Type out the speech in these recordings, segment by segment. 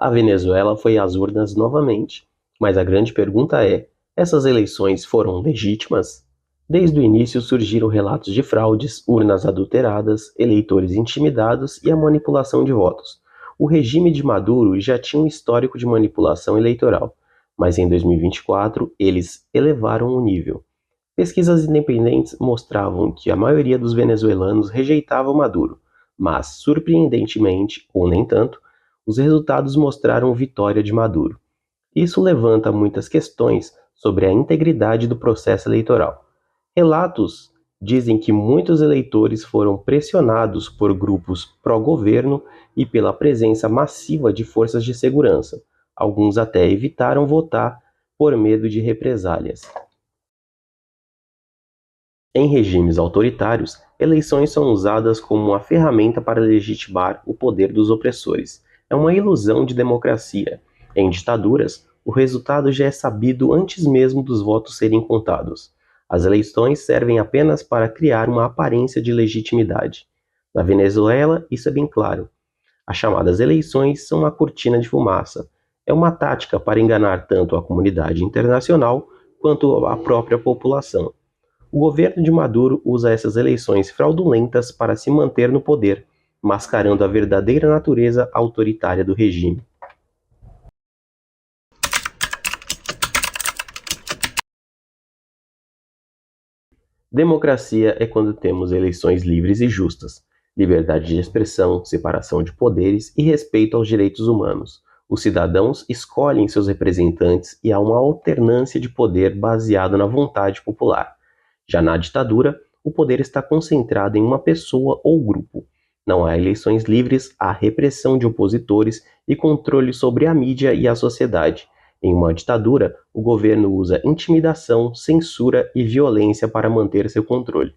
A Venezuela foi às urnas novamente, mas a grande pergunta é: essas eleições foram legítimas? Desde o início surgiram relatos de fraudes, urnas adulteradas, eleitores intimidados e a manipulação de votos. O regime de Maduro já tinha um histórico de manipulação eleitoral, mas em 2024 eles elevaram o nível. Pesquisas independentes mostravam que a maioria dos venezuelanos rejeitava Maduro, mas, surpreendentemente, ou nem tanto, os resultados mostraram vitória de Maduro. Isso levanta muitas questões sobre a integridade do processo eleitoral. Relatos dizem que muitos eleitores foram pressionados por grupos pró-governo e pela presença massiva de forças de segurança. Alguns até evitaram votar por medo de represálias. Em regimes autoritários, eleições são usadas como uma ferramenta para legitimar o poder dos opressores. É uma ilusão de democracia. Em ditaduras, o resultado já é sabido antes mesmo dos votos serem contados. As eleições servem apenas para criar uma aparência de legitimidade. Na Venezuela, isso é bem claro. As chamadas eleições são uma cortina de fumaça. É uma tática para enganar tanto a comunidade internacional quanto a própria população. O governo de Maduro usa essas eleições fraudulentas para se manter no poder, mascarando a verdadeira natureza autoritária do regime. Democracia é quando temos eleições livres e justas, liberdade de expressão, separação de poderes e respeito aos direitos humanos. Os cidadãos escolhem seus representantes e há uma alternância de poder baseado na vontade popular. Já na ditadura, o poder está concentrado em uma pessoa ou grupo. Não há eleições livres, há repressão de opositores e controle sobre a mídia e a sociedade. Em uma ditadura, o governo usa intimidação, censura e violência para manter seu controle.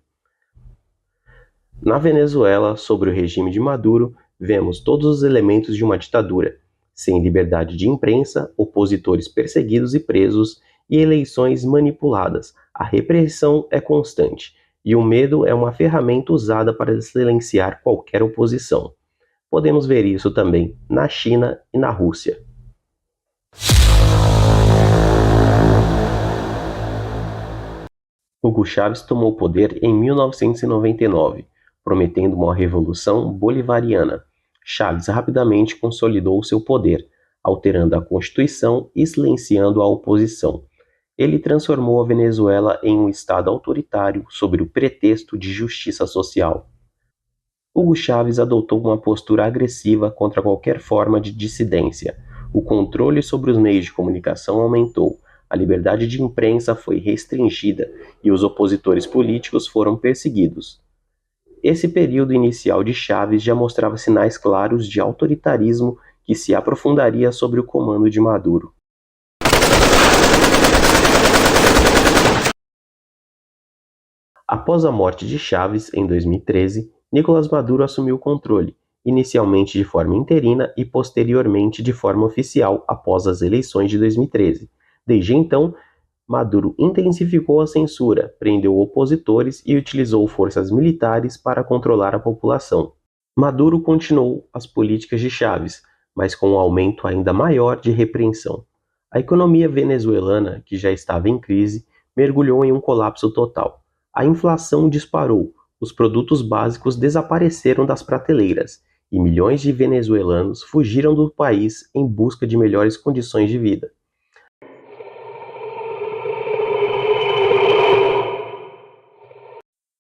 Na Venezuela, sobre o regime de Maduro, vemos todos os elementos de uma ditadura, sem liberdade de imprensa, opositores perseguidos e presos, e eleições manipuladas. A repressão é constante, e o medo é uma ferramenta usada para silenciar qualquer oposição. Podemos ver isso também na China e na Rússia. Hugo Chávez tomou o poder em 1999, prometendo uma revolução bolivariana. Chávez rapidamente consolidou seu poder, alterando a Constituição e silenciando a oposição. Ele transformou a Venezuela em um estado autoritário sob o pretexto de justiça social. Hugo Chávez adotou uma postura agressiva contra qualquer forma de dissidência. O controle sobre os meios de comunicação aumentou, a liberdade de imprensa foi restringida e os opositores políticos foram perseguidos. Esse período inicial de Chávez já mostrava sinais claros de autoritarismo que se aprofundaria sob o comando de Maduro. Após a morte de Chávez, em 2013, Nicolás Maduro assumiu o controle, inicialmente de forma interina e posteriormente de forma oficial após as eleições de 2013. Desde então, Maduro intensificou a censura, prendeu opositores e utilizou forças militares para controlar a população. Maduro continuou as políticas de Chávez, mas com um aumento ainda maior de repreensão. A economia venezuelana, que já estava em crise, mergulhou em um colapso total. A inflação disparou, os produtos básicos desapareceram das prateleiras e milhões de venezuelanos fugiram do país em busca de melhores condições de vida.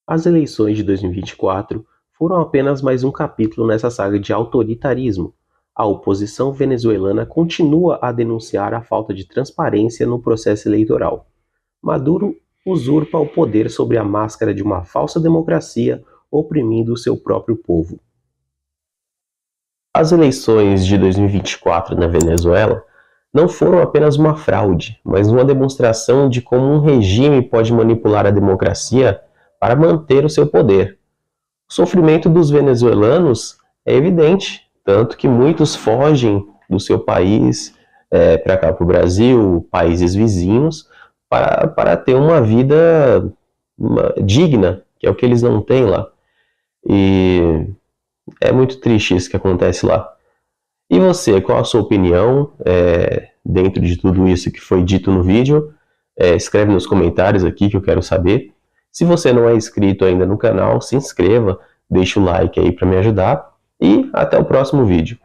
As eleições de 2024 foram apenas mais um capítulo nessa saga de autoritarismo. A oposição venezuelana continua a denunciar a falta de transparência no processo eleitoral. Maduro usurpa o poder sob a máscara de uma falsa democracia, oprimindo o seu próprio povo. As eleições de 2024 na Venezuela não foram apenas uma fraude, mas uma demonstração de como um regime pode manipular a democracia para manter o seu poder. O sofrimento dos venezuelanos é evidente, tanto que muitos fogem do seu país para cá, para o Brasil, países vizinhos, para ter uma vida digna, que é o que eles não têm lá. E é muito triste isso que acontece lá. E você, qual a sua opinião dentro de tudo isso que foi dito no vídeo? Escreve nos comentários aqui que eu quero saber. Se você não é inscrito ainda no canal, se inscreva, deixa o like aí para me ajudar e até o próximo vídeo.